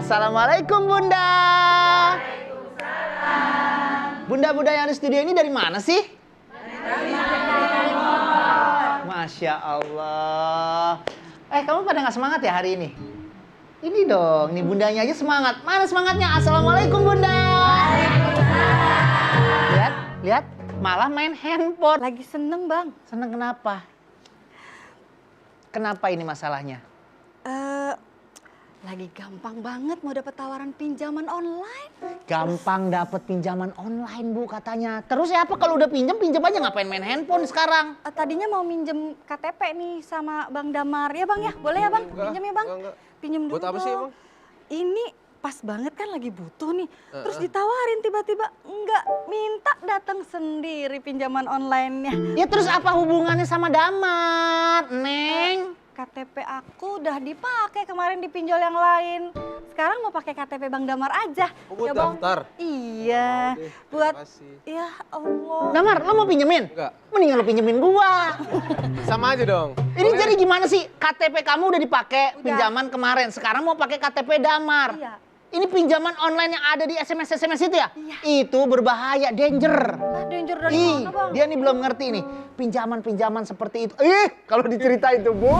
Assalamualaikum Bunda. Waalaikumsalam. Bunda-bunda yang di studio ini dari mana sih? Masya Allah. Kamu pada nggak semangat ya hari ini? Ini dong, nih bundanya aja semangat. Mana semangatnya? Assalamualaikum Bunda. Lihat, lihat, malah main handphone. Lagi seneng Bang. Seneng kenapa? Kenapa ini masalahnya? Lagi gampang banget mau dapat tawaran pinjaman online. Gampang dapat pinjaman online Bu katanya. Terus ya apa kalau udah pinjam aja, ngapain main handphone sekarang? Tadinya mau minjem KTP nih sama Bang Damar. Ya Bang ya, boleh ya Bang? Pinjam ya Bang? Enggak. Pinjam dulu. Buat apa sih Bang? Ini pas banget kan lagi butuh nih. Terus ditawarin tiba-tiba enggak, minta datang sendiri pinjaman online-nya. Ya terus apa hubungannya sama Damar, Neng? KTP aku udah dipakai kemarin di pinjol yang lain. Sekarang mau pakai KTP Bang Damar aja. Oh, buat ya Bang? daftar? Iya. Oke, Buat makasih. ya Allah. Damar, lo mau pinjemin? Enggak. Mendingan lo pinjemin gua. Sama aja dong. Ini jadi gimana sih? KTP kamu udah dipakai Udah. pinjaman kemarin. Sekarang mau pakai KTP Damar. Iya. Ini pinjaman online yang ada di SMS itu ya? Iya. Itu berbahaya, danger. Nah, danger dari Ih, mana Bang? dia nih belum ngerti nih. Pinjaman-pinjaman seperti itu. Kalau diceritain tuh, Bu.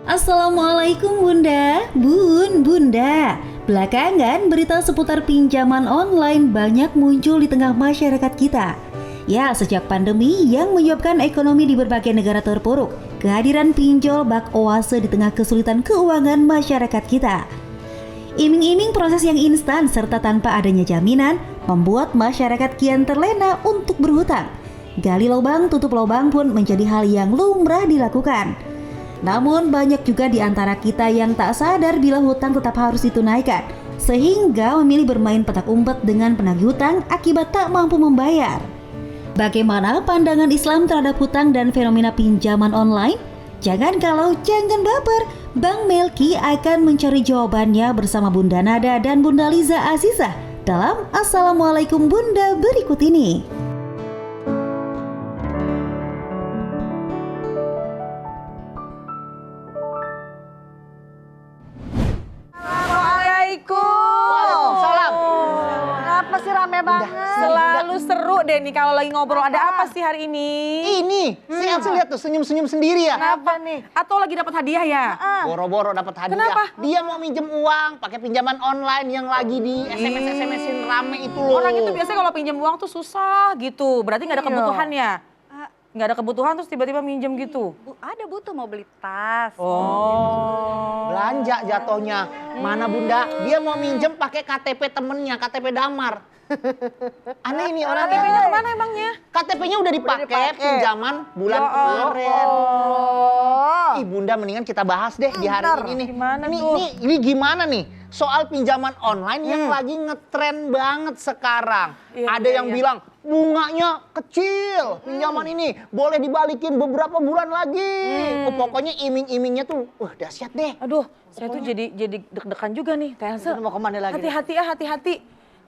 Assalamualaikum Bunda, Bunda. Belakangan berita seputar pinjaman online banyak muncul di tengah masyarakat kita. Ya, sejak pandemi yang menyebabkan ekonomi di berbagai negara terpuruk, kehadiran pinjol bak oase di tengah kesulitan keuangan masyarakat kita. Iming-iming proses yang instan serta tanpa adanya jaminan membuat masyarakat kian terlena untuk berhutang. Gali lubang, tutup lubang pun menjadi hal yang lumrah dilakukan. Namun banyak juga di antara kita yang tak sadar bila hutang tetap harus ditunaikan, sehingga memilih bermain petak umpet dengan penagih hutang akibat tak mampu membayar. Bagaimana pandangan Islam terhadap hutang dan fenomena pinjaman online? Jangan baper, Bang Melki akan mencari jawabannya bersama Bunda Nada dan Bunda Liza Azizah dalam Assalamualaikum Bunda berikut ini. Waalaikumsalam. Kenapa sih rame banget? Selalu seru deh nih kalau lagi ngobrol. Ada apa sih hari ini? Ini, si Elsa lihat tuh senyum-senyum sendiri ya. Kenapa nih? Atau lagi dapat hadiah ya? Boro-boro dapat hadiah. Kenapa? Dia mau minjem uang pakai pinjaman online yang lagi di SMS-in rame itu loh. Orang itu biasanya kalau pinjam uang tuh susah gitu. Berarti nggak ada kebutuhan ya? Nggak ada kebutuhan terus tiba-tiba minjem gitu? Ada butuh mau beli tas. Oh. Belanja jatuhnya. Mana Bunda? Dia mau minjem pakai KTP temennya, KTP Damar. Aneh ini orang. KTP-nya kemana emangnya? KTP-nya udah dipakai pinjaman bulan Ya kemarin. Oh. Ih Bunda, mendingan kita bahas deh di hari ini nih. Gimana Ini- tuh? Ini gimana nih? Soal pinjaman online yang lagi ngetren banget sekarang. Iya, Ada iya, yang iya. bilang bunganya kecil. Pinjaman ini boleh dibalikin beberapa bulan lagi. Oh, pokoknya iming-imingnya tuh, dahsyat deh. Aduh, saya tuh jadi deg-degan juga nih, Teh Elsa. Mau kemana lagi? Hati-hati ya, hati-hati.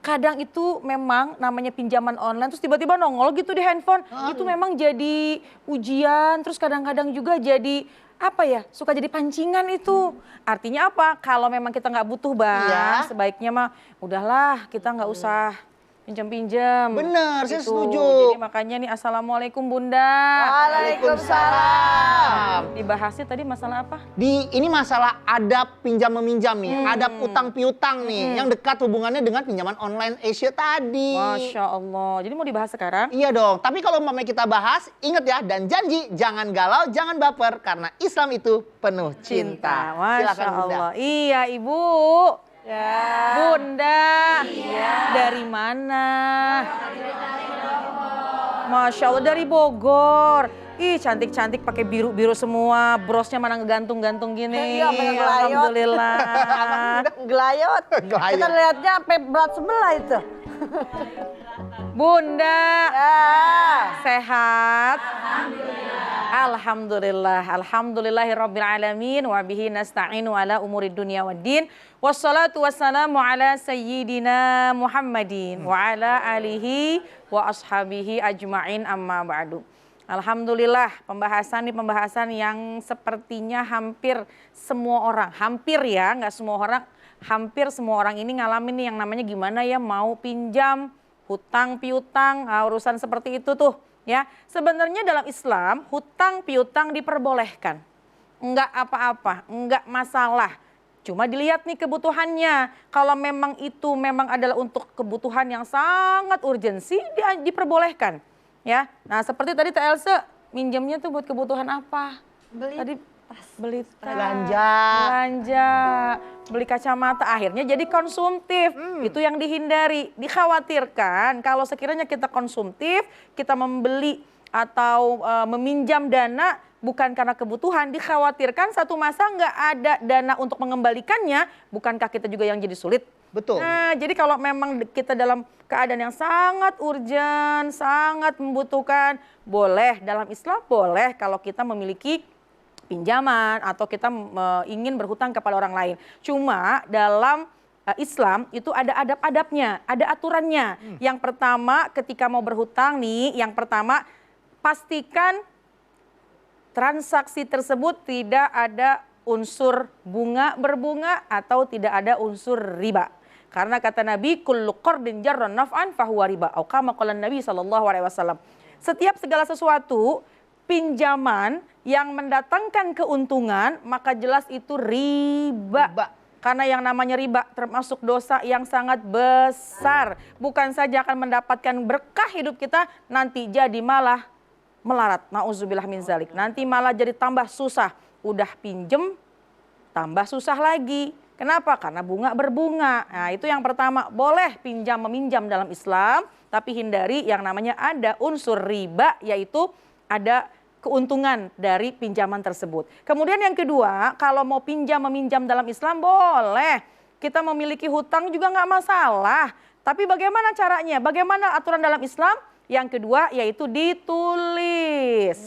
Kadang itu memang namanya pinjaman online terus tiba-tiba nongol gitu di handphone. Itu memang jadi ujian, terus kadang-kadang juga jadi apa ya, suka jadi pancingan itu. Artinya apa? Kalau memang kita nggak butuh Bang, Iya. sebaiknya mah udahlah kita nggak usah pinjam-pinjam. Bener, saya Gitu. setuju. Jadi makanya nih Assalamualaikum Bunda. Waalaikumsalam. Dibahasnya tadi masalah apa? Ini masalah adab pinjam meminjam nih, adab utang piutang nih, yang dekat hubungannya dengan pinjaman online Asia tadi. Masya Allah. Jadi mau dibahas sekarang? Iya dong, tapi kalau umpamanya kita bahas, ingat ya dan janji jangan galau, jangan baper karena Islam itu penuh cinta. Masya Silakan Bunda. Allah. Iya Ibu. Ya. Bunda. Dari mana? Masya Allah dari Bogor. Ih cantik-cantik pakai biru-biru semua. Brosnya mana ngegantung-gantung gini. Iya, bener gelayot. Alhamdulillah. Gelayot. Gelayot. Kita lihatnya sampai berat sebelah itu. Bunda. Ya. Sehat. Alhamdulillah, alhamdulillahirabbil alamin wa bihi nasta'inu ala umurid dunya waddin. Wassalatu wassalamu ala sayyidina Muhammadin wa ala alihi wa ashabihi ajmain amma ba'du. Alhamdulillah, pembahasan yang sepertinya hampir semua orang, hampir ya, nggak semua orang, hampir semua orang ini ngalamin nih yang namanya gimana ya mau pinjam, hutang piutang, urusan seperti itu tuh. Ya, sebenarnya dalam Islam hutang piutang diperbolehkan, enggak apa-apa, enggak masalah. Cuma dilihat nih kebutuhannya. Kalau memang itu memang adalah untuk kebutuhan yang sangat urgensi, diperbolehkan. Ya, nah seperti tadi Teh Else minjemnya tuh buat kebutuhan apa? Tadi beli tas, belanja, beli kacamata, akhirnya jadi konsumtif. Itu yang dihindari. Dikhawatirkan kalau sekiranya kita konsumtif, kita membeli atau meminjam dana bukan karena kebutuhan, dikhawatirkan satu masa nggak ada dana untuk mengembalikannya, bukankah kita juga yang jadi sulit? Betul. Nah, jadi kalau memang kita dalam keadaan yang sangat urgen, sangat membutuhkan, boleh dalam Islam boleh kalau kita memiliki pinjaman atau kita ingin berhutang kepada orang lain. Cuma dalam Islam itu ada adab-adabnya, ada aturannya. Yang pertama ketika mau berhutang nih, yang pertama pastikan transaksi tersebut tidak ada unsur berbunga atau tidak ada unsur riba. Karena kata Nabi, kullu qardin jarran naf'an fahuwa riba. Atau kama qala Nabi SAW. Setiap segala sesuatu pinjaman yang mendatangkan keuntungan, maka jelas itu riba. Karena yang namanya riba termasuk dosa yang sangat besar. Bukan saja akan mendapatkan berkah hidup kita, nanti jadi malah melarat. Nauzubillah min zalik. Nanti malah jadi tambah susah. Udah pinjem, tambah susah lagi. Kenapa? Karena bunga berbunga. Nah itu yang pertama, boleh meminjam dalam Islam, tapi hindari yang namanya ada unsur riba, yaitu ada keuntungan dari pinjaman tersebut. Kemudian yang kedua, kalau mau meminjam dalam Islam boleh. Kita memiliki hutang juga nggak masalah. Tapi bagaimana caranya? Bagaimana aturan dalam Islam? Yang kedua yaitu ditulis.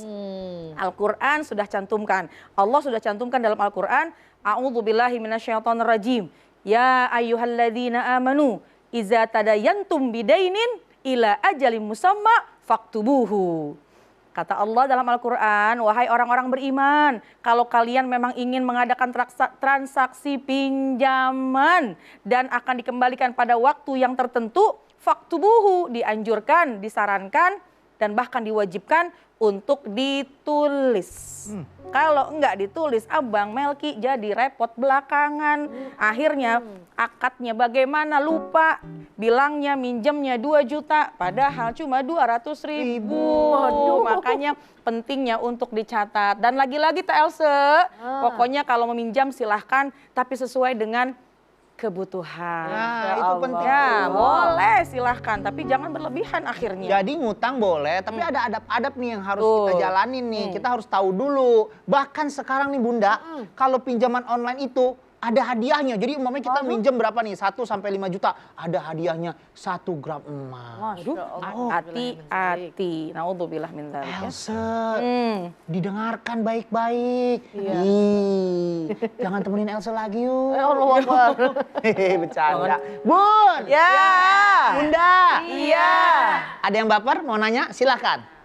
Al-Quran sudah cantumkan. Allah sudah cantumkan dalam Al-Quran. A'udzubillahi minasyaitonirrajim. Ya ayyuhalladzina amanu iza tadayantum bidainin ila ajalin musamma faktubuhu. Kata Allah dalam Al-Quran, wahai orang-orang beriman, kalau kalian memang ingin mengadakan transaksi pinjaman dan akan dikembalikan pada waktu yang tertentu, faktubuhu, dianjurkan, disarankan, dan bahkan diwajibkan untuk ditulis. Kalau enggak ditulis, Abang Melki jadi repot belakangan. Akhirnya akadnya bagaimana lupa, bilangnya minjemnya 2 juta, padahal cuma 200.000. Makanya pentingnya untuk dicatat. Dan lagi-lagi Teh Else, pokoknya kalau meminjam silahkan, tapi sesuai dengan kebutuhan. Nah, itu penting. Ya, boleh silahkan, tapi jangan berlebihan akhirnya. Jadi ngutang boleh, tapi ada adab-adab nih yang harus kita jalanin nih. Kita harus tahu dulu. Bahkan sekarang nih Bunda, kalau pinjaman online itu ada hadiahnya. Jadi umpamanya kita minjem berapa nih? 1 sampai 5 juta. Ada hadiahnya 1 gram emas. Hati-hati. Naudzubillah min dzalik. Else, didengarkan baik-baik. Jangan temenin Else lagi yuk. Bercanda. Bun. Ya. Bunda. Iya. Ada yang baper mau nanya? Silahkan.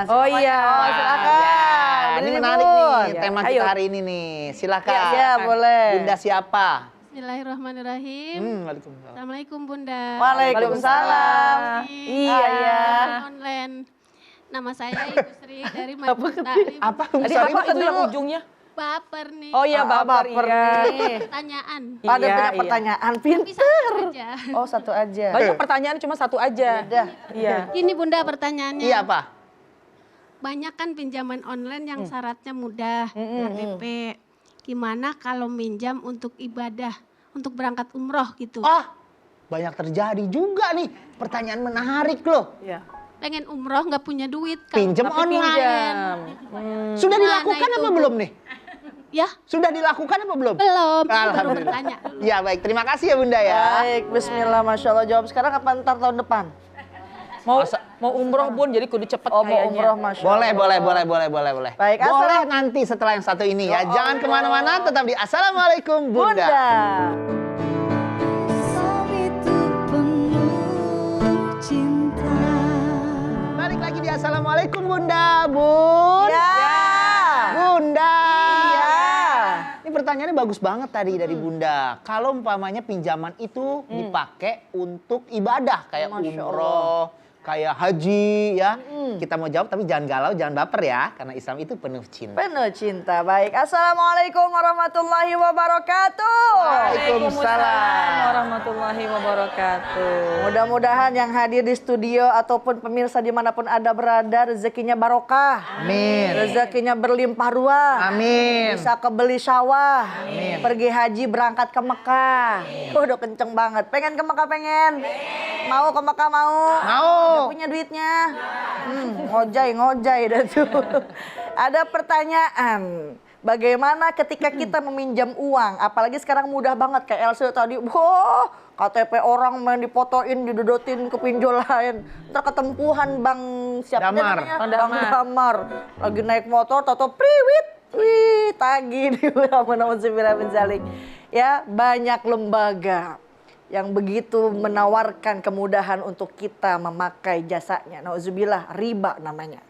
Oh iya. Silakan. Ini menarik nih tema kita hari ini nih. Silakan. Ya, boleh. Bunda siapa? Bismillahirrahmanirrahim. Waalaikumsalam. Assalamualaikum Bunda. Waalaikumsalam. Iya. Online. Nama saya Ibu Sri dari Madura. Apa? Tadi apa itu yang ujungnya? Baper nih. Oh iya, baper iya. Pertanyaan. Pada punya pertanyaan. Tapi satu aja. Oh, satu aja. Banyak pertanyaan cuma satu aja. Iya. Gini Bunda pertanyaannya. Iya apa? Banyak kan pinjaman online yang syaratnya mudah, KTP. Gimana kalau minjam untuk ibadah, untuk berangkat umroh gitu? Banyak terjadi juga nih. Pertanyaan menarik loh. Iya. Pengen umroh nggak punya duit. Pinjam tapi online. Sudah dilakukan itu, apa belum nih? Ya, Sudah dilakukan apa belum? belum. Baru Alhamdulillah. bertanya dulu. Ya baik, terima kasih ya Bunda ya. Baik, bismillah, masya Allah. Jawab sekarang apa ntar tahun depan? Mau umroh Bun, jadi kudu cepet Oh, mau kayaknya. umroh, Masya Boleh, Allah. boleh. Baik, Boleh nanti setelah yang satu ini ya. Jangan kemana-mana, tetap di Assalamualaikum Bunda. Bunda. Itu penuh cinta. Balik lagi di Assalamualaikum Bunda, Bun. Ya. Bunda. Iya. Ini pertanyaannya bagus banget tadi dari Bunda. Kalau umpamanya pinjaman itu dipakai untuk ibadah kayak Masya umroh, kayak haji ya. Kita mau jawab tapi jangan galau, jangan baper ya. Karena Islam itu penuh cinta. Penuh cinta. Baik. Assalamualaikum warahmatullahi wabarakatuh. Waalaikumsalam. Warahmatullahi wabarakatuh. Mudah-mudahan yang hadir di studio ataupun pemirsa dimanapun Anda berada, rezekinya barokah. Amin. Rezekinya berlimpah ruah. Amin. Bisa kebeli sawah. Pergi haji berangkat ke Mekah. Udah kenceng banget. Pengen ke Mekah pengen? Mau ke Mekah mau? Mau. Udah punya duitnya? Ngojay dah tuh. Ada pertanyaan. Bagaimana ketika kita meminjam uang, apalagi sekarang mudah banget kayak Elsa tadi, wah KTP orang main dipotoin, didodotin ke pinjol lain. Ntar ketempuhan Bang siapa dia Damar. namanya? Bang Bang Damar. Damar. Lagi naik motor, toto priwit, wih tagih di min zalik. Ya banyak lembaga yang begitu menawarkan kemudahan untuk kita memakai jasanya. Nauzubillah, riba namanya.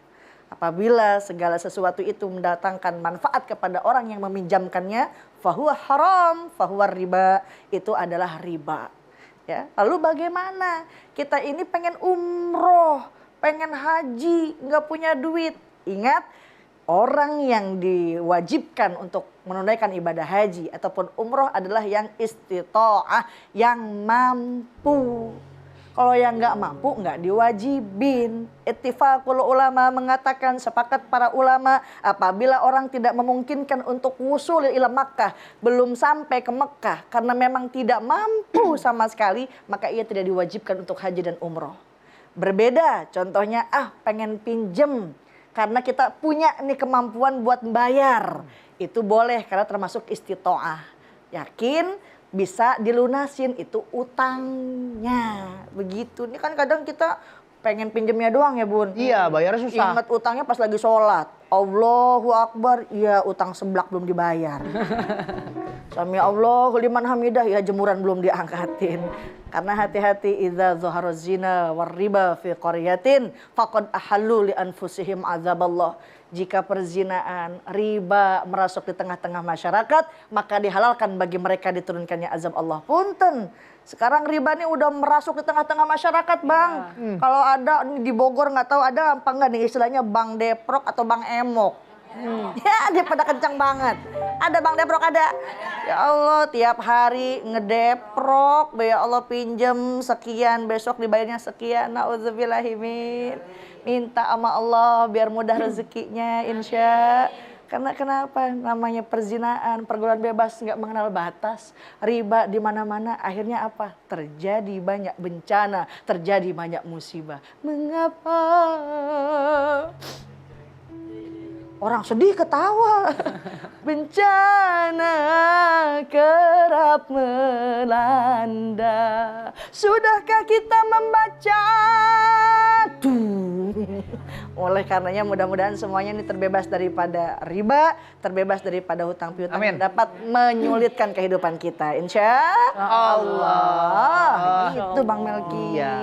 Apabila segala sesuatu itu mendatangkan manfaat kepada orang yang meminjamkannya, fahuwa haram, fahuwa riba, itu adalah riba. Ya, lalu bagaimana? Kita ini pengen umroh, pengen haji, nggak punya duit. Ingat, orang yang diwajibkan untuk menunaikan ibadah haji ataupun umroh adalah yang istita'ah, yang mampu. Kalau yang nggak mampu nggak diwajibin. Ittifaqul ulama mengatakan, sepakat para ulama, apabila orang tidak memungkinkan untuk wusul ila Makkah, belum sampai ke Mekah karena memang tidak mampu sama sekali, maka ia tidak diwajibkan untuk haji dan umroh. Berbeda contohnya, pengen pinjem karena kita punya nih kemampuan buat bayar. Itu boleh karena termasuk istita'ah. Yakin bisa dilunasin, itu utangnya. Begitu. Ini kan kadang kita pengen pinjemnya doang ya Bun. Iya, bayarnya susah. Ingat utangnya pas lagi sholat. Allahu Akbar, iya utang seblak belum dibayar. Sami Allahu liman hamidah, ya jemuran belum diangkatin. Karena hati-hati, idza zahara zina war riba fi qaryatin faqad ahallu li anfusihim azaballah. Jika perzinaan, riba merasuk di tengah-tengah masyarakat, maka dihalalkan bagi mereka diturunkannya azab Allah. Punten, sekarang riba ini udah merasuk di tengah-tengah masyarakat Bang. Kalau ada di Bogor nggak tahu ada apa enggak nih istilahnya Bang Deprok atau Bang Emok. Ya dia pada kencang banget. Ada Bang Deprok ada. Ya Allah tiap hari ngedeprok. Ya Allah pinjem sekian, besok dibayarnya sekian. Nauzubillahimin. Minta sama Allah biar mudah rezekinya insya. Karena kenapa? Namanya perzinaan, pergaulan bebas nggak mengenal batas, riba di mana-mana. Akhirnya apa? Terjadi banyak bencana, terjadi banyak musibah. Mengapa? Orang sedih ketawa. Bencana kerap melanda. Sudahkah kita membaca? Oleh karenanya mudah-mudahan semuanya ini terbebas daripada riba, terbebas daripada hutang piutang yang dapat menyulitkan kehidupan kita. Insya Allah. Itu Bang Melki. Iya.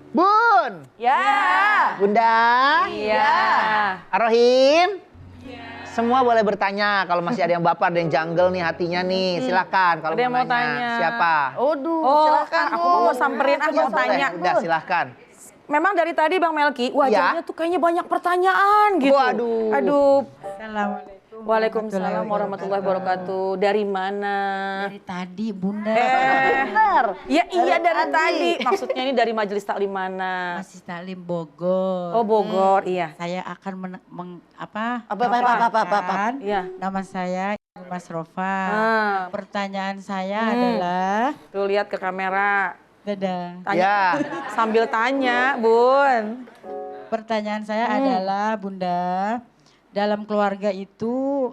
Bun. Ya. Bunda. Iya. Ar-Rahim. Semua boleh bertanya. Kalau masih ada yang baper, ada yang jungle nih hatinya nih. Silakan kalau Ada yang mau nanya. tanya. Siapa? Aduh, Oh, silakan. aku mau samperin, Iya, mau tanya. boleh. Udah silakan. Memang dari tadi Bang Melki, wajahnya tuh kayaknya banyak pertanyaan gitu. Waduh. Aduh. Assalamualaikum. Waalaikumsalam warahmatullahi wabarakatuh. Dari mana? Dari tadi Bunda Benar. Ya iya dari tadi. tadi. Maksudnya ini dari majelis taklim mana? masih taklim Bogor. Oh Bogor, iya. Saya akan Apa? memaparkan Iya. nama saya Mas Rofa. Ah, Pertanyaan saya adalah, tuh lihat ke kamera. dadah. Tanya. Ya. Sambil tanya, Bun. Pertanyaan saya adalah Bunda, dalam keluarga itu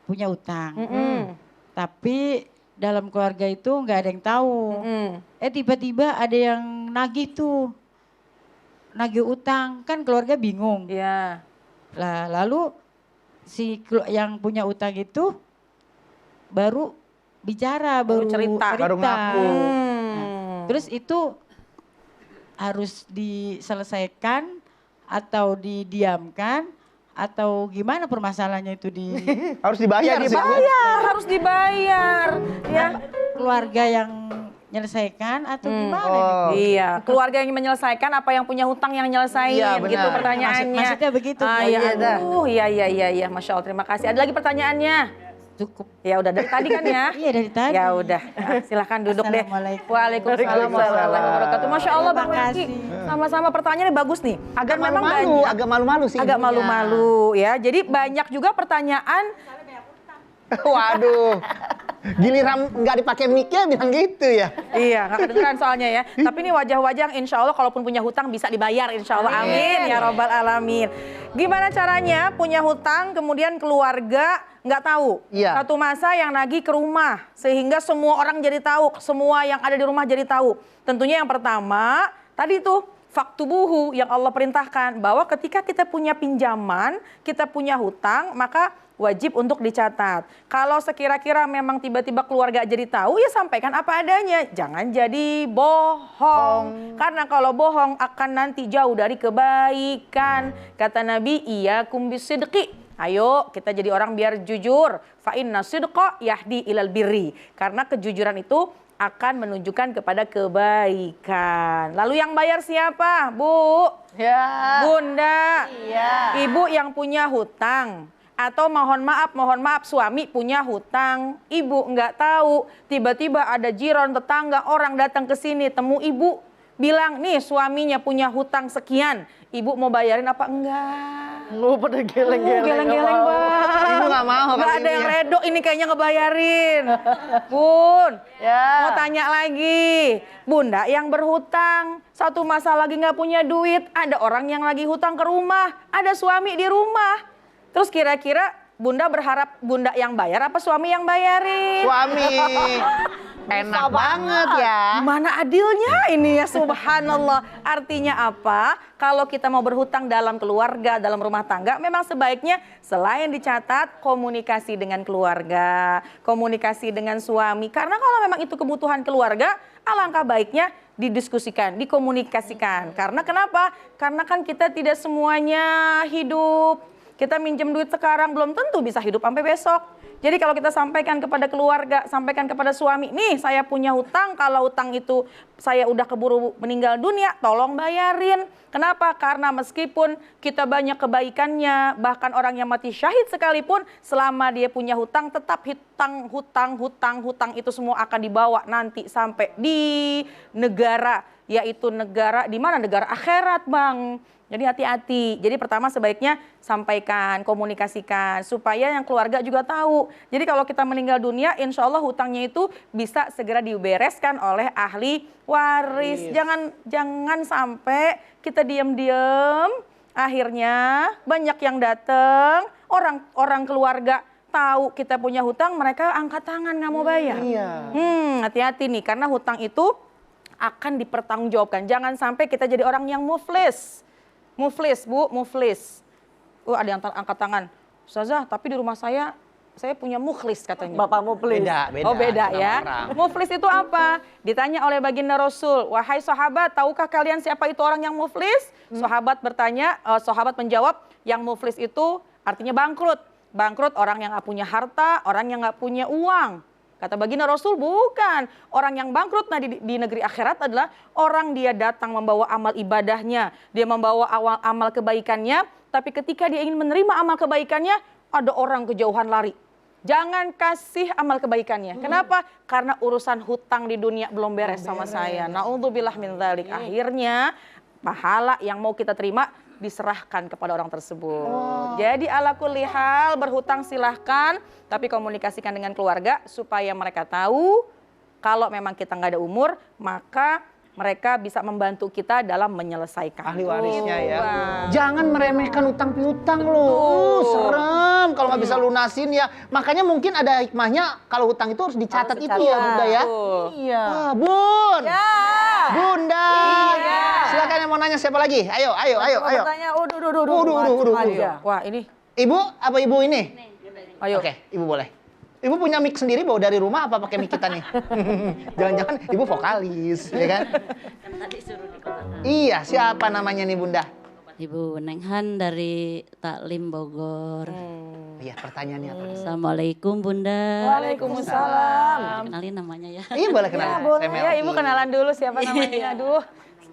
punya utang. Tapi dalam keluarga itu nggak ada yang tahu. Mm. Tiba-tiba ada yang nagih tuh. nagih utang, kan keluarga bingung. Iya. Lah, lalu yang punya utang itu baru bicara, baru cerita. Baru ngaku. Nah, terus itu harus diselesaikan atau didiamkan atau gimana permasalahannya itu Harus dibayar sih. Harus dibayar. Ya. keluarga yang menyelesaikan atau gimana nih? Iya, keluarga yang menyelesaikan apa yang punya hutang yang nyelesain, Iya, benar. gitu pertanyaannya. Maksudnya begitu. Iya, Iya, aduh, iya, Masya Allah, terima kasih. Ada lagi pertanyaannya? Cukup. Ya udah dari tadi kan ya? Iya dari tadi. Ya udah, silahkan duduk deh. Assalamualaikum. Waalaikumsalam warahmatullahi wabarakatuh. Masya Allah Bang Terima Wengki, kasih. sama-sama pertanyaannya bagus nih. Agak Dan memang malu-malu, banyak. agak malu-malu sih. Agak ibunya. malu-malu ya. Jadi banyak juga pertanyaan. Waduh. Giliran nggak dipakai mic-nya bilang gitu ya. Iya, nggak kedengeran soalnya ya. Tapi ini wajah-wajah yang insya Allah kalaupun punya hutang bisa dibayar insya Allah. Amin ya robbal alamin. Gimana caranya punya hutang kemudian keluarga nggak tahu. Iya. Satu masa yang nagih ke rumah sehingga semua orang jadi tahu, semua yang ada di rumah jadi tahu. Tentunya yang pertama tadi tuh faktubuhu yang Allah perintahkan bahwa ketika kita punya pinjaman, kita punya hutang, maka wajib untuk dicatat. Kalau sekira-kira memang tiba-tiba keluarga jadi tahu, ya sampaikan apa adanya. Jangan jadi bohong. Karena kalau bohong akan nanti jauh dari kebaikan. Kata Nabi, iyyakum bisidqi. Ayo kita jadi orang biar jujur. Fa inna sidqa yahdi ilal birri. Karena kejujuran itu akan menunjukkan kepada kebaikan. Lalu yang bayar siapa? Bu? Ya. Bunda? Iya. Ibu yang punya hutang. Atau mohon maaf suami punya hutang, ibu nggak tahu, tiba-tiba ada jiran tetangga orang datang ke sini temu ibu, bilang nih suaminya punya hutang sekian, ibu mau bayarin apa enggak? Lu pada geleng-geleng. Geleng-geleng bang. Ibu nggak mau Nggak kali ada ini yang ya. redo ini kayaknya ngebayarin. Bun, Ya. mau tanya lagi, Bunda yang berhutang, satu masa lagi nggak punya duit, ada orang yang lagi hutang ke rumah, ada suami di rumah. Terus kira-kira Bunda berharap Bunda yang bayar apa suami yang bayarin? Suami. Enak banget ya. Mana adilnya ini ya subhanallah. Artinya apa? Kalau kita mau berhutang dalam keluarga, dalam rumah tangga, memang sebaiknya selain dicatat komunikasi dengan keluarga, komunikasi dengan suami. Karena kalau memang itu kebutuhan keluarga, alangkah baiknya didiskusikan, dikomunikasikan. Karena kenapa? Karena kan kita tidak semuanya hidup. Kita minjem duit sekarang belum tentu bisa hidup sampai besok. Jadi kalau kita sampaikan kepada keluarga, sampaikan kepada suami, nih saya punya hutang, kalau hutang itu saya udah keburu meninggal dunia, tolong bayarin. Kenapa? Karena meskipun kita banyak kebaikannya, bahkan orang yang mati syahid sekalipun, selama dia punya hutang, tetap hutang itu semua akan dibawa nanti sampai di negara, yaitu negara, di mana? Negara akhirat, Bang. Jadi hati-hati. Jadi pertama sebaiknya sampaikan, komunikasikan supaya yang keluarga juga tahu. Jadi kalau kita meninggal dunia, insya Allah hutangnya itu bisa segera dibereskan oleh ahli waris. Jangan sampai kita diam-diam, akhirnya banyak yang datang, orang keluarga tahu kita punya hutang, mereka angkat tangan nggak mau bayar. Iya. Hati-hati nih, karena hutang itu akan dipertanggungjawabkan. Jangan sampai kita jadi orang yang muflis. Muflis, Bu, muflis. Ada yang angkat tangan. Ustazah, tapi di rumah saya punya mukhlis katanya. Bapak muflis. Beda. Oh beda sama ya. orang. Muflis itu apa? Ditanya oleh baginda Rasul, wahai sahabat, tahukah kalian siapa itu orang yang muflis? Sahabat bertanya, sahabat menjawab, yang muflis itu artinya bangkrut. Bangkrut orang yang nggak punya harta, orang yang nggak punya uang. Kata baginda Rasul, bukan. Orang yang bangkrut di negeri akhirat adalah orang dia datang membawa amal ibadahnya, dia membawa amal kebaikannya, tapi ketika dia ingin menerima amal kebaikannya, ada orang kejauhan lari. Jangan kasih amal kebaikannya. Kenapa? Karena urusan hutang di dunia belum beres sama saya. Na'udzubillah min dzalik. Akhirnya pahala yang mau kita terima diserahkan kepada orang tersebut. Jadi ala kulli hal berhutang silahkan, tapi komunikasikan dengan keluarga supaya mereka tahu kalau memang kita nggak ada umur, maka mereka bisa membantu kita dalam menyelesaikan. Ahli warisnya ya. Bang. Jangan meremehkan utang piutang loh. Serem kalau nggak bisa lunasin ya. Makanya mungkin ada hikmahnya kalau hutang itu harus dicatat itu ya Bunda ya. Tuh. Iya. Bun. Ya. Bunda. Iya. Silakan yang mau mau nanya siapa lagi? Ayo. Bertanya, Udah. Wah ini, Ibu, apa ibu ini? ayo. Oke, ibu boleh. Ibu punya mic sendiri bawa dari rumah apa pakai mic kita nih? Jangan-jangan ibu vokalis, ya kan? Iya, siapa namanya nih Bunda? Ibu Nenghan dari Taklim Bogor. Iya, pertanyaannya apa? Assalamualaikum Bunda. Waalaikumsalam. Kenalin namanya ya. Iya, boleh kenalan. Saya Ya ibu Melki. kenalan dulu siapa namanya, aduh.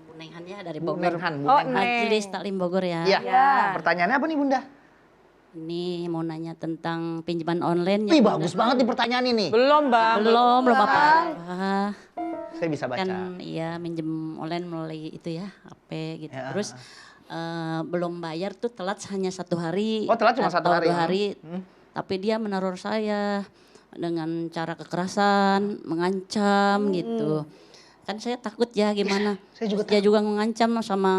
Bu Nenghan ya dari Bu Bogor. Nenghan, Bu Oh, Nenghan. Majelis Taklim Bogor ya. Iya. Ya. Pertanyaannya apa nih Bunda? Ini mau nanya tentang pinjaman online ya. Wih, Bunda. bagus banget nih pertanyaan ini. Belum bang. Belum apa-apa. Saya bisa baca. Kan iya minjem online melalui itu ya, HP gitu. Ya. Terus belum bayar tuh telat hanya 1 hari. Oh, telat cuma 1 atau hari, 2 ya? hari. Tapi dia meneror saya dengan cara kekerasan, mengancam gitu. Kan saya takut ya gimana. Saya juga Dia juga mengancam sama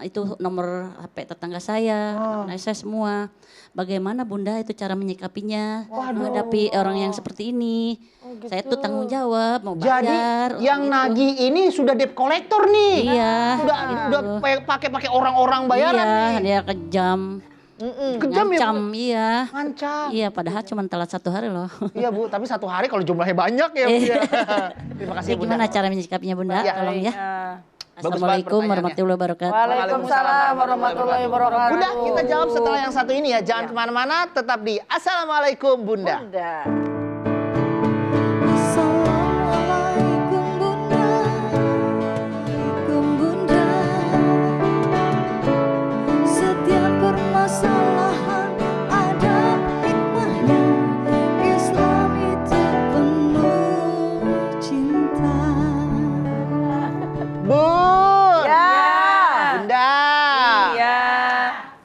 itu nomor HP tetangga saya, anak saya semua. Bagaimana Bunda itu cara menyikapinya menghadapi orang yang seperti ini? Saya tuh tanggung jawab mau Jadi bayar. yang gitu. nagih ini sudah debt collector nih. Iya. Udah pakai orang-orang bayaran Iya, nih. dia kejam. Kejam ya, Ngancam, Bu? iya. Ngancam. Iya, padahal cuma telat 1 hari loh. Iya Bu, tapi 1 hari kalau jumlahnya banyak ya Bu. ya. Terima kasih Ini Bunda. gimana cara menyikapinya Bunda? Iya. Tolong ya. Bagus banget Assalamualaikum pertanyaannya. warahmatullahi wabarakatuh. Waalaikumsalam warahmatullahi wabarakatuh. Bunda, kita jawab setelah yang satu ini ya. Jangan kemana-mana, tetap di Assalamualaikum Bunda. Bunda. Assalamualaikum Bunda, Assalamualaikum Bunda. Setiap permasalahan ada hikmahnya. Islam itu penuh cinta. Bun. Ya. Bunda. Iya.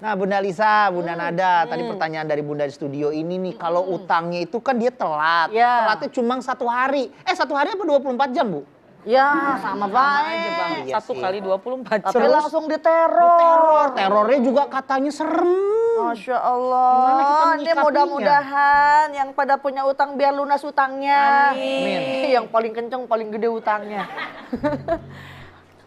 Nah Bunda Lisa, Bunda Nada, tadi pertanyaan dari Bunda di studio ini nih, kalau utangnya itu kan dia telat. Ya. Telatnya cuma 1 hari. 1 hari apa 24 jam Bu? Ya, sama baik. Iya Satu sih. kali 24 Tapi jam. langsung diteror. Terornya juga katanya serem. Masya Allah. Gimana kita Ini menyikapinya? mudah-mudahan yang pada punya utang biar lunas utangnya. Amin. Yang paling kenceng, paling gede utangnya.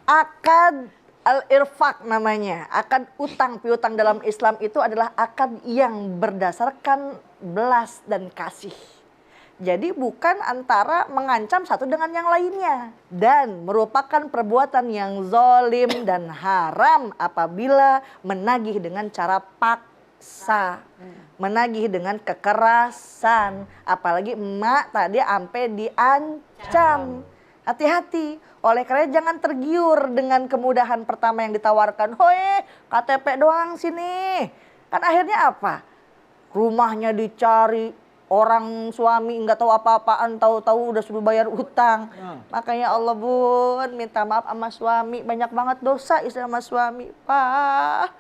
Akad al-irfaq namanya. Akad utang piutang dalam Islam itu adalah akad yang berdasarkan belas dan kasih. Jadi bukan antara mengancam satu dengan yang lainnya. Dan merupakan perbuatan yang zalim dan haram apabila menagih dengan cara paksa. Menagih dengan kekerasan. Apalagi emak tadi sampai diancam. Hati-hati. Oleh karena jangan tergiur dengan kemudahan pertama yang ditawarkan. Hoi, KTP doang sini. Kan akhirnya apa? Rumahnya dicari. Orang suami nggak tahu apa-apaan, tahu-tahu udah suruh bayar utang. Makanya Allah Bun, minta maaf sama suami. Banyak banget dosa istri sama suami. Pak,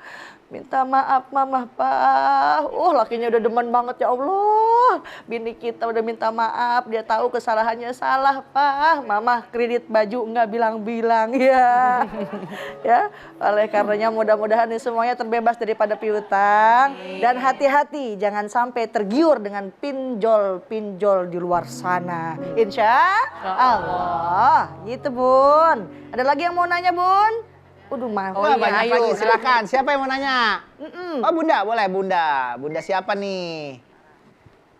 minta maaf Mama, Pak. Lakinya udah demen banget ya Allah. Bini kita udah minta maaf, dia tahu kesalahannya salah, Pak. Mama kredit baju nggak bilang-bilang ya. Ya, oleh karenanya mudah-mudahan ini semuanya terbebas daripada piutang. Dan hati-hati jangan sampai tergiur dengan pinjol-pinjol di luar sana. Insya Allah. Gitu Bun. Ada lagi yang mau nanya Bun? Udah mah. Wah, banyak lagi, silakan. Siapa yang mau nanya? Oh Bunda, boleh Bunda. Bunda siapa nih?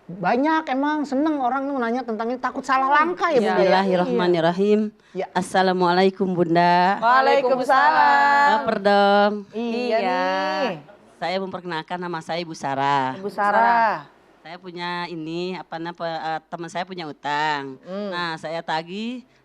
Banyak emang seneng orang mau nanya tentang ini, takut salah langkah ya Bunda. ya? Bismillahirrahmanirrahim. Iya. Assalamualaikum Bunda. Waalaikumsalam. Laper dong. Iya nih. Saya memperkenalkan nama saya Ibu Sarah. Bu Sarah. Saya punya ini teman saya punya utang. Nah, saya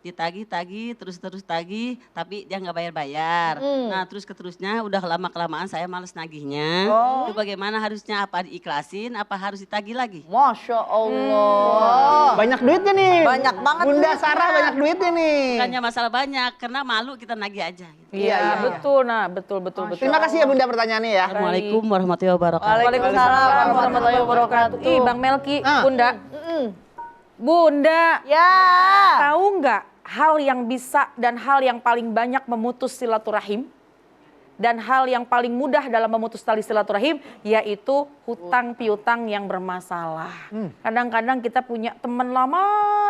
ditagih terus tagih, tapi dia nggak bayar. Nah, keterusnya udah lama-kelamaan saya males nagihnya. Itu bagaimana harusnya, apa diikhlasin, apa harus ditagih lagi? Masya Allah. Banyak duitnya nih. Banyak banget Bunda duitnya. Sarah banyak duitnya nih. Bukannya masalah banyak, karena malu kita nagih aja. Gitu. Iya, betul. Nah, betul. Terima kasih ya Bunda pertanyaannya ya. Assalamualaikum warahmatullahi wabarakatuh. Waalaikumsalam warahmatullahi wabarakatuh. Ih, Bang Melki, Ah. Bunda. Bunda, Ya. tahu nggak hal yang bisa dan hal yang paling banyak memutus silaturahim? Dan hal yang paling mudah dalam memutus tali silaturahim yaitu hutang piutang yang bermasalah. Kadang-kadang kita punya teman lama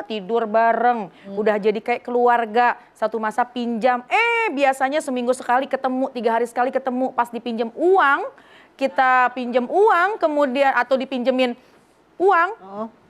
tidur bareng, udah jadi kayak keluarga. Satu masa pinjam, biasanya seminggu sekali ketemu, 3 hari sekali ketemu. Pas dipinjam uang, kita pinjam uang kemudian atau dipinjemin uang,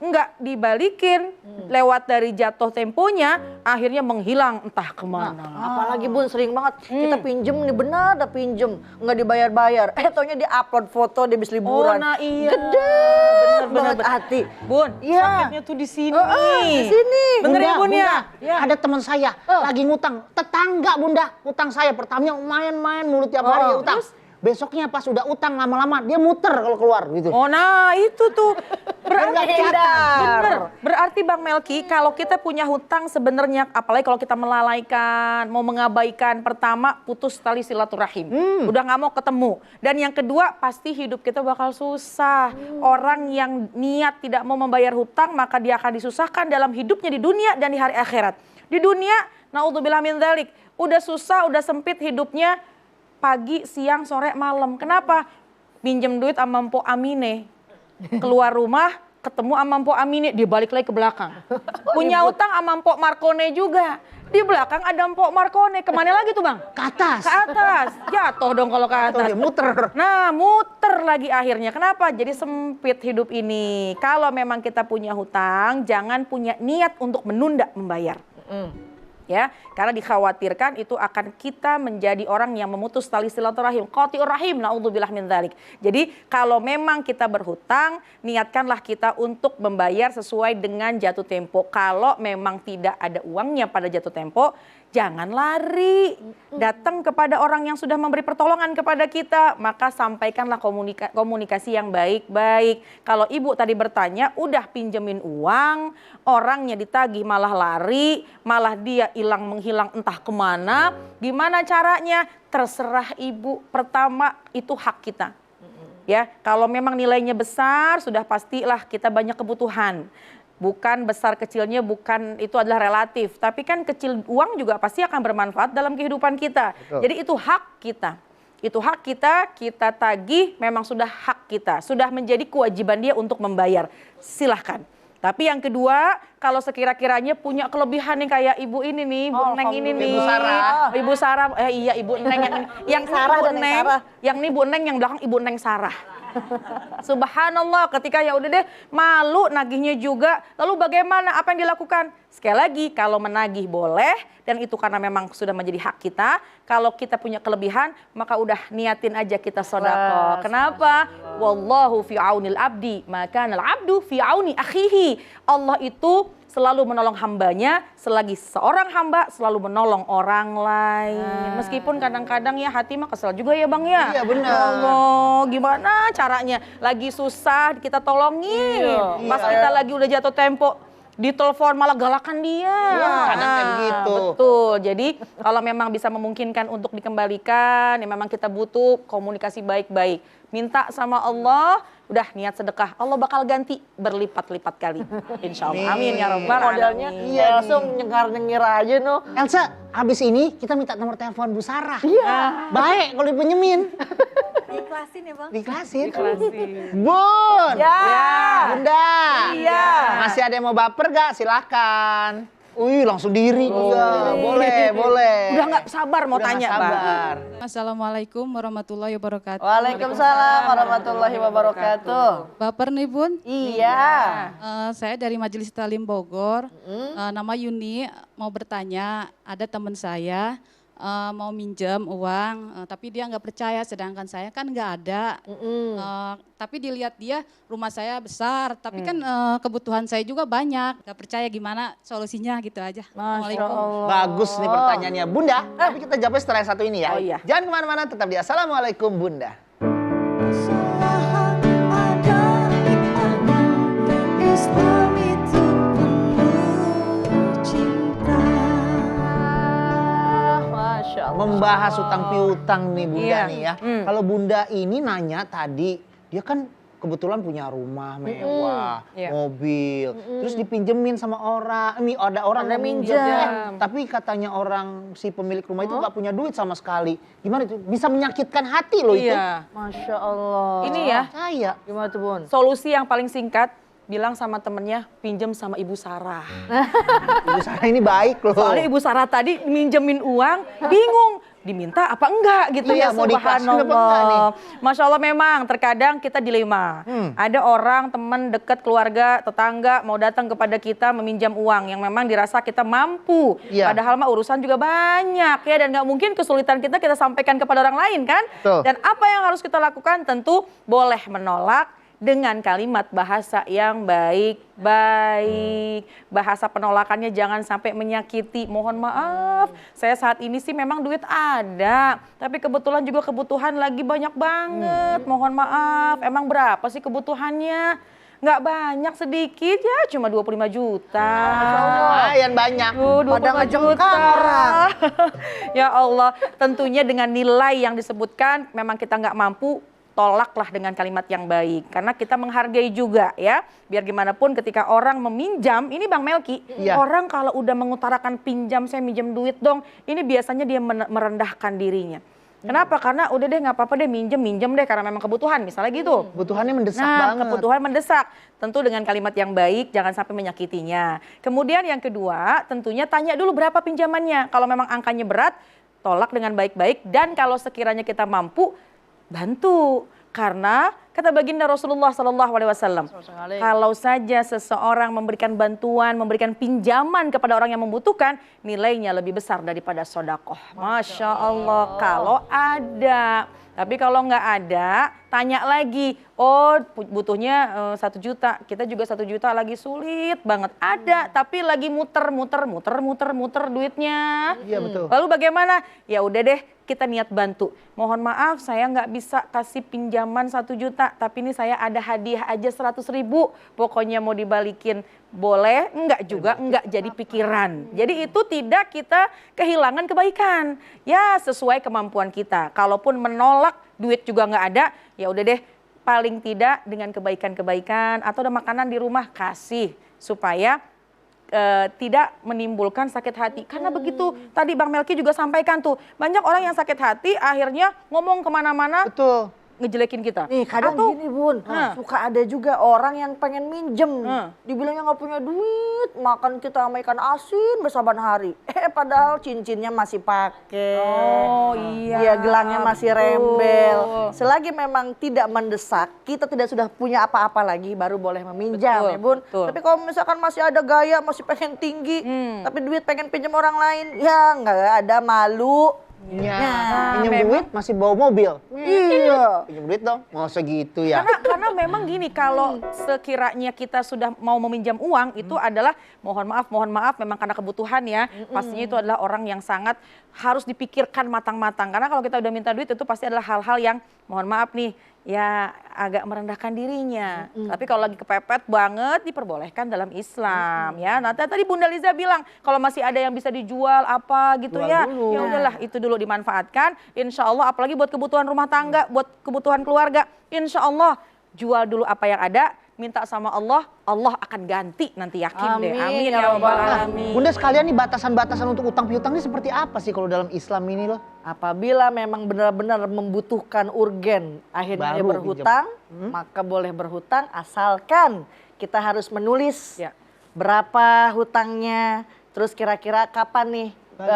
enggak dibalikin, lewat dari jatuh temponya, akhirnya menghilang entah kemana. Apalagi Bun sering banget kita pinjem nih, benar dah pinjem nggak dibayar-bayar. Taunya dia upload foto dia habis liburan. Nah iya. Gede banget hati. Bun, Iya. sakitnya tuh di sini. Di sini. Bener ya Bun ya? Ada teman saya lagi ngutang, tetangga Bunda, utang saya pertamanya main-main mulut tiap hari ya utang. Besoknya pas udah utang lama-lama dia muter kalau keluar gitu. Oh nah itu tuh berarti Bener. Berarti Bang Melki kalau kita punya hutang sebenarnya apalagi kalau kita melalaikan, mau mengabaikan, pertama putus tali silaturahim. Udah nggak mau ketemu. Dan yang kedua pasti hidup kita bakal susah. Orang yang niat tidak mau membayar hutang maka dia akan disusahkan dalam hidupnya di dunia dan di hari akhirat. Di dunia naudzubillah min dzalik, udah susah, udah sempit hidupnya. Pagi, siang, sore, malam. Kenapa? Pinjem duit sama Mpok Amine. Keluar rumah, ketemu sama Mpok Amine, dia balik lagi ke belakang. Punya utang sama Mpok Markone juga. Di belakang ada Mpok Markone. Kemana lagi tuh Bang? Ke atas. Ke atas. Jatuh dong kalau ke atas. Dia muter. Nah, muter lagi akhirnya. Kenapa? Jadi sempit hidup ini. Kalau memang kita punya hutang, jangan punya niat untuk menunda membayar. Ya, karena dikhawatirkan itu akan kita menjadi orang yang memutus tali silaturahim, qati'ur rahim, naudzubillah min dzalik. Jadi kalau memang kita berhutang, niatkanlah kita untuk membayar sesuai dengan jatuh tempo. Kalau memang tidak ada uangnya pada jatuh tempo, jangan lari. Datang kepada orang yang sudah memberi pertolongan kepada kita, maka sampaikanlah komunikasi yang baik-baik. Kalau ibu tadi bertanya, udah pinjemin uang, orangnya ditagih malah lari, malah dia hilang menghilang entah kemana, gimana caranya? Terserah ibu. Pertama itu hak kita. Ya, kalau memang nilainya besar, sudah pastilah kita banyak kebutuhan. Bukan besar kecilnya, bukan itu adalah relatif. Tapi kan kecil uang juga pasti akan bermanfaat dalam kehidupan kita. Betul. Jadi itu hak kita. Itu hak kita tagih, memang sudah hak kita. Sudah menjadi kewajiban dia untuk membayar. Silahkan. Tapi yang kedua, kalau sekira-kiranya punya kelebihan nih kayak ibu ini nih, Bu Neng ini nih. Ibu Sarah. Ibu Sarah, iya Ibu Neng yang ini. Yang Sarah Ibu dan Neng Neng, Sarah. yang ini Bu Neng, yang belakang Ibu Neng Sarah. Subhanallah, ketika ya udah deh malu nagihnya juga. Lalu bagaimana? Apa yang dilakukan? Sekali lagi, kalau menagih boleh dan itu karena memang sudah menjadi hak kita. Kalau kita punya kelebihan, maka udah niatin aja kita sedekah. Kenapa? Wallahu fi aunil abdi, maka al abdu fi auni akhihi. Allah itu selalu menolong hambanya selagi seorang hamba selalu menolong orang lain. Meskipun kadang-kadang ya hati mah kesel juga ya Bang ya. Iya, benar. Ya Allah, gimana caranya? Lagi susah kita tolongin. Pas kita lagi udah jatuh tempo, ditelepon malah galakan dia. Kadang kayak begitu. Betul. Jadi kalau memang bisa memungkinkan untuk dikembalikan, ya memang kita butuh komunikasi baik-baik. Minta sama Allah, udah niat sedekah, Allah bakal ganti berlipat-lipat kali. Insya Allah. Amin ya Rabbal Modelnya alamin. langsung nyengar-nyengir aja no. Elsa, habis ini kita minta nomor telepon Bu Sarah. Iya. Baik kalau dipinjemin. Diikhlasin ya Bang. Diklasin. Bun. Ya. Bunda. Iya. Masih ada yang mau baper gak? Silakan. Wih, langsung diri dia. Boleh. Udah nggak sabar mau Udah nggak tanya Bang. sabar. Assalamualaikum warahmatullahi wabarakatuh. Waalaikumsalam warahmatullahi wabarakatuh. Baper nih Bun. Iya. Saya dari Majelis Talim Bogor. Nama Yuni, mau bertanya, ada teman saya mau minjem uang, tapi dia nggak percaya, sedangkan saya kan nggak ada. Tapi dilihat dia rumah saya besar, tapi kan kebutuhan saya juga banyak. Nggak percaya, gimana solusinya gitu aja. Masya Allah. Bagus nih pertanyaannya. Bunda, tapi kita jawabnya setelah yang satu ini ya. Oh iya. Jangan kemana-mana, tetap di Assalamualaikum Bunda. Masya Allah. Membahas utang piutang nih Bunda Iya. nih ya. Kalau Bunda ini nanya tadi, dia kan kebetulan punya rumah mewah, Iya. mobil, terus dipinjemin sama orang, ini ada orang Ada yang minjam. tapi katanya orang si pemilik rumah itu nggak punya duit sama sekali. Gimana itu? Bisa menyakitkan hati loh itu. Iya. Masya Allah. Ini ya, Saya. Gimana tuh Bun? solusi yang paling singkat, bilang sama temennya pinjem sama Ibu Sarah. Ibu Sarah ini baik loh. Soalnya Ibu Sarah tadi minjemin uang, bingung diminta apa enggak gitu Iya, ya, mau dikasih apa enggak nih? Masya Allah memang terkadang kita dilema. Ada orang, teman dekat, keluarga, tetangga mau datang kepada kita meminjam uang yang memang dirasa kita mampu. Iya. Padahal mah urusan juga banyak ya, dan nggak mungkin kesulitan kita sampaikan kepada orang lain kan. Betul. Dan apa yang harus kita lakukan? Tentu boleh menolak dengan kalimat bahasa yang baik-baik. Bahasa penolakannya jangan sampai menyakiti. Mohon maaf, saya saat ini sih memang duit ada, tapi kebetulan juga kebutuhan lagi banyak banget. Mohon maaf, emang berapa sih kebutuhannya? Nggak banyak, sedikit ya, cuma 25 juta. Lumayan banyak. 25 juta. Ya Allah, tentunya dengan nilai yang disebutkan memang kita nggak mampu, tolaklah dengan kalimat yang baik. Karena kita menghargai juga ya. Biar gimana pun ketika orang meminjam, ini Bang Melki, orang kalau udah mengutarakan pinjam, saya minjem duit dong, ini biasanya dia merendahkan dirinya. Kenapa? Karena udah deh nggak apa-apa deh minjem deh karena memang kebutuhan misalnya gitu. Kebutuhannya mendesak banget. Kebutuhan mendesak. Tentu dengan kalimat yang baik, jangan sampai menyakitinya. Kemudian yang kedua, tentunya tanya dulu berapa pinjamannya. Kalau memang angkanya berat, tolak dengan baik-baik. Dan kalau sekiranya kita mampu, bantu. Karena kata baginda Rasulullah SAW, kalau saja seseorang memberikan bantuan, memberikan pinjaman kepada orang yang membutuhkan, nilainya lebih besar daripada sodakoh. Masya Allah, kalau ada. Tapi kalau nggak ada, tanya lagi. Oh, butuhnya 1 juta. Kita juga 1 juta lagi sulit banget. Ada, tapi lagi muter duitnya. Iya betul. Lalu bagaimana? Ya udah deh, kita niat bantu. Mohon maaf, saya nggak bisa kasih pinjaman 1 juta, tapi ini saya ada hadiah aja 100.000. Pokoknya mau dibalikin. Boleh, enggak juga, enggak jadi pikiran. Jadi itu tidak kita kehilangan kebaikan. Ya sesuai kemampuan kita. Kalaupun menolak, duit juga nggak ada, ya udah deh, paling tidak dengan kebaikan-kebaikan atau ada makanan di rumah, kasih. Supaya tidak menimbulkan sakit hati. Karena begitu, tadi Bang Melki juga sampaikan tuh, banyak orang yang sakit hati akhirnya ngomong kemana-mana. Betul. Ngejelekin kita. Nih kadang Atau, gini Bun, suka ada juga orang yang pengen minjem. Dibilangnya nggak punya duit, makan kita sama ikan asin bersaban hari. Padahal cincinnya masih pakai. Oh iya. Dia gelangnya masih rembel. Selagi memang tidak mendesak, kita tidak sudah punya apa-apa lagi, baru boleh meminjam ya Bun. Betul. Tapi kalau misalkan masih ada gaya, masih pengen tinggi, tapi duit pengen pinjam orang lain, ya nggak ada, malu. Ya, pinjam duit masih bawa mobil. Iya. Pinjam duit dong, mau segitu ya. Karena memang gini, kalau sekiranya kita sudah mau meminjam uang, itu adalah mohon maaf memang karena kebutuhan ya. Pastinya itu adalah orang yang sangat harus dipikirkan matang-matang. Karena kalau kita udah minta duit itu pasti adalah hal-hal yang mohon maaf nih, ya agak merendahkan dirinya. Tapi kalau lagi kepepet banget diperbolehkan dalam Islam ya. Nah tadi Bunda Liza bilang kalau masih ada yang bisa dijual apa gitu, jual ya. dulu. Ya udahlah itu dulu dimanfaatkan. Insya Allah apalagi buat kebutuhan rumah tangga, buat kebutuhan keluarga. Insya Allah jual dulu apa yang ada. Minta sama Allah, Allah akan ganti nanti, yakin deh. Amin ya rabbal alamin. Bunda sekalian nih batasan-batasan untuk utang piutang ini seperti apa sih kalau dalam Islam ini loh? Apabila memang benar-benar membutuhkan urgen, akhirnya dia Baru berhutang, maka boleh berhutang asalkan kita harus menulis berapa hutangnya, terus kira-kira kapan nih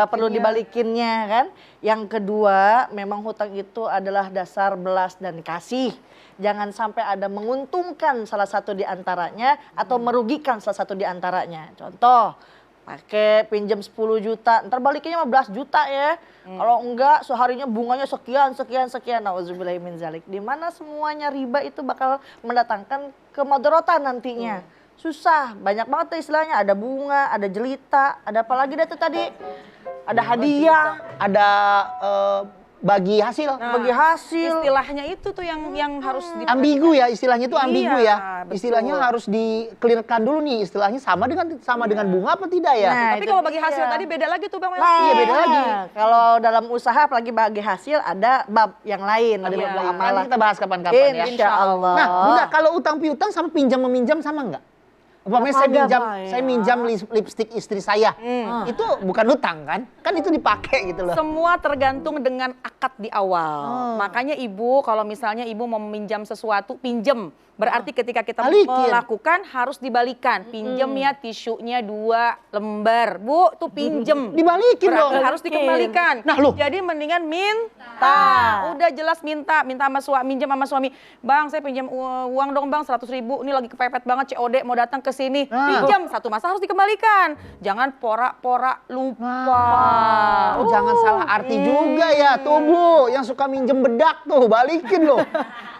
perlu dibalikinnya kan. Yang kedua, memang hutang itu adalah dasar belas dan kasih. Jangan sampai ada menguntungkan salah satu di antaranya atau merugikan salah satu di antaranya. Contoh, pakai pinjam 10 juta, ntar balikinnya 15 juta ya. Kalau enggak, seharinya bunganya sekian. Nauzubillahi min zalik. Di mana semuanya riba itu bakal mendatangkan kemadrotan nantinya. Susah, banyak banget tuh istilahnya. Ada bunga, ada jelita, ada apa lagi dah tuh tadi? Ada hadiah, ada bagi hasil. bagi hasil. Istilahnya itu tuh yang harus Ambigu ya, istilahnya itu ambigu Iya, ya. betul. Istilahnya harus dikelirkan dulu nih, istilahnya sama dengan bunga apa tidak ya? Nah, Tapi itu kalau bagi dia. hasil tadi beda lagi tuh Bang Melki. Nah, Iya, beda lagi. Kalau dalam usaha apalagi bagi hasil ada bab yang lain. Ada bab beberapa amalan. kita bahas kapan-kapan ya. Insya Allah. Nah, Bunda kalau utang piutang sama pinjam meminjam sama enggak? Umpamanya saya minjam bayar. lipstik istri saya. Itu bukan utang kan? Kan itu dipakai gitu loh. Semua tergantung dengan akad di awal. Makanya ibu kalau misalnya ibu mau meminjam sesuatu, pinjem. Berarti ketika kita Balikin. melakukan harus dibalikan. Pinjem ya tisunya 2 lembar. Bu, tuh pinjem. Dibalikin Berarti dong. harus dikembalikan. Nah, loh. Jadi mendingan minta. Udah jelas minta sama suami, minjem sama suami. Bang, saya pinjam uang dong bang 100.000. Ini lagi kepepet banget COD mau datang ke sini. Pinjam, satu masa harus dikembalikan. Jangan pora-pora lupa. Oh, jangan salah arti juga ya tuh Bu. Yang suka minjem bedak tuh, balikin loh.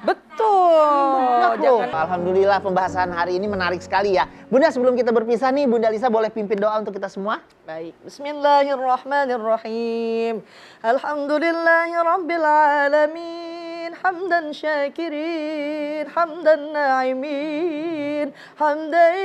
Betul. Alhamdulillah pembahasan hari ini menarik sekali ya. Bunda, sebelum kita berpisah nih, Bunda Lisa boleh pimpin doa untuk kita semua? Baik, bismillahirrahmanirrahim. Alhamdulillahirabbil alamin. Hamdan syakirin, hamdan na'imin, hamdan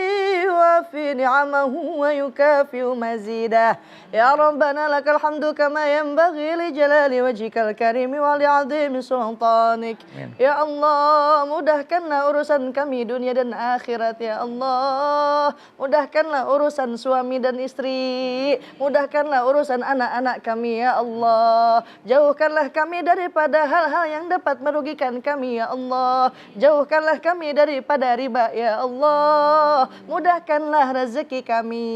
yuafi ni'amahu wa yukafi'u mazidah. Ya Rabbana lakal hamdu kama yanbaghi li jalali wajhikal karimi wa li'azimi sultanik. Ya Allah, mudahkanlah urusan kami dunia dan akhirat ya Allah. Mudahkanlah urusan suami dan istri. Mudahkanlah urusan anak-anak kami ya Allah. Jauhkanlah kami daripada hal-hal yang dapat merugikan kami ya Allah. Jauhkanlah kami daripada riba ya Allah. Mudahkanlah rezeki kami.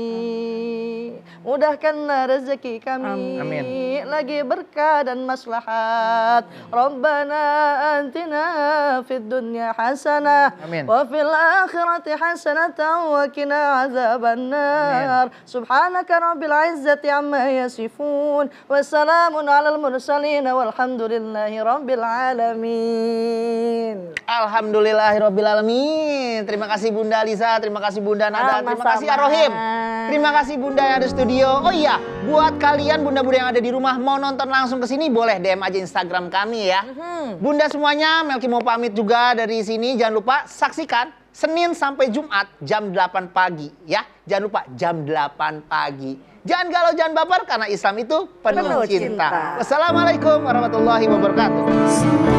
Mudahkanlah rezeki kami. Amin. Lagi berkah dan maslahat. Rabbana antina fid dunya hasanah. Amin. Wa fil akhirati hasanatan wa qina azabannar. Subhanaka rabbil izzati amma yasifun. Wassalamun alal mursalin walhamdulillahi rabbil alamin. Alhamdulillahirabbil alamin. Terima kasih Bunda Lisa, terima kasih Bunda Nada, terima kasih Ar-Rohim. Terima kasih Bunda yang ada di studio. Oh iya, buat kalian bunda-bunda yang ada di rumah mau nonton langsung ke sini boleh DM aja Instagram kami ya. Bunda semuanya, Melki mau pamit juga dari sini. Jangan lupa saksikan Senin sampai Jumat jam 8 pagi ya. Jangan lupa jam 8 pagi. Jangan galau, jangan baper karena Islam itu penuh cinta. Wassalamualaikum warahmatullahi wabarakatuh.